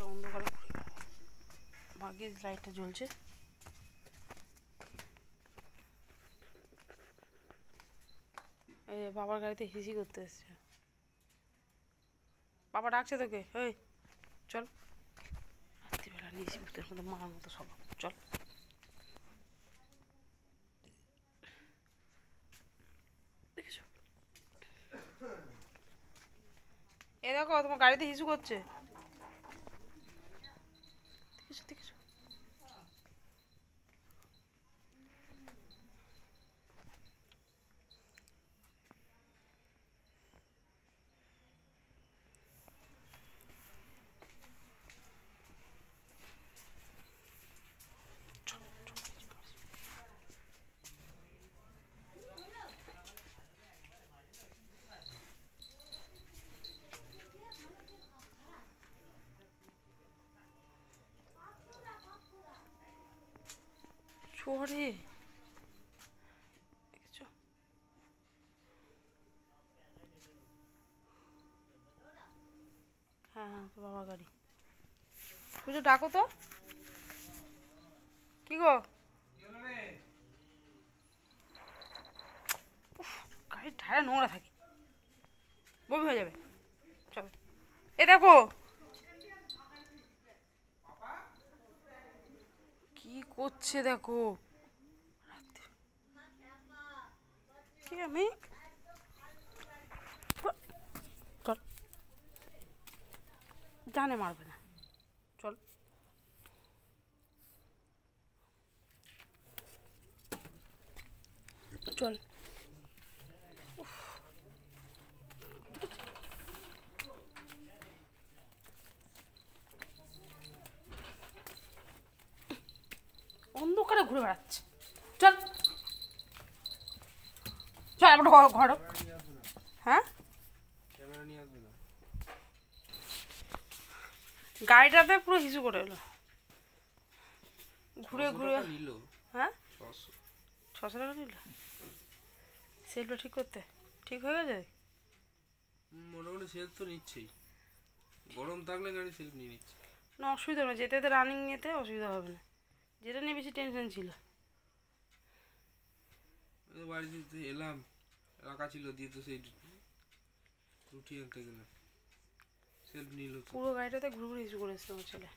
অন্ধকারে ভাগ্যিস লাইটটা জ্বলছে। এই বাবার গাড়িতে হিসি করতে এসছে। বাবা ডাকছে তোকে, এই চল। রাত্রিবেলা নিয়েছি ভূতের মতো মার মতো সব, চল। দেখেছো এ দেখো তোমার গাড়িতে হিসু করছে, দেখেছো দেখেছো। ছোড়ে দেখেছো, হ্যাঁ হ্যাঁ তো বাবার গাড়ি। পুজো ডাকো তো, কি গো গাড়ির ঠায় নোংরা থাকে, বমি হয়ে যাবে। চল এ দেখো কি করছে দেখো। কি আমি চল, জানে মারবে না, চল। চল অন্ধকারে ঘুরে বেড়াচ্ছে, চল চল আমার ঘর। হ্যাঁ গাড়িটাতে পুরো হিসু করে এলো, ঘুরে ঘুরে। হ্যাঁ 600 টাকা নিল সেলটা ঠিক করতে, ঠিক হয়ে গেছে মোটামুটি সেলফ তো নিচ্ছেই, গরম থাকলে গাড়ি সেলফ নিয়ে নিচ্ছে। না অসুবিধা না, যেতে যেতে রানিং নিতে অসুবিধা হবে না, যেটা নিয়ে বেশি টেনশন ছিল। বাড়িতে এলাম রাখা ছিল দিয়ে তো সেই রুটি আনতে গেলাম, সেলফ নিল পুরো গাড়িটাতে ঘুরে ঘুরে ইস্যু করে এসছে আমার ছেলে।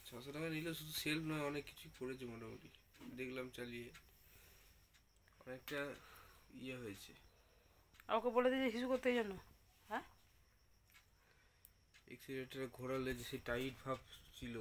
600 টাকা নিলে শুধু সেলফ নয় অনেক কিছু করেছে মোটামুটি, দেখলাম চালিয়ে অনেকটা ইয়ে হয়েছে। আর ওকে বলে দিয়েছে হিসু করতে জন্য। হ্যাঁ এক্সিলেটারে ঘোরালে যে সেই টাইট ভাব ছিল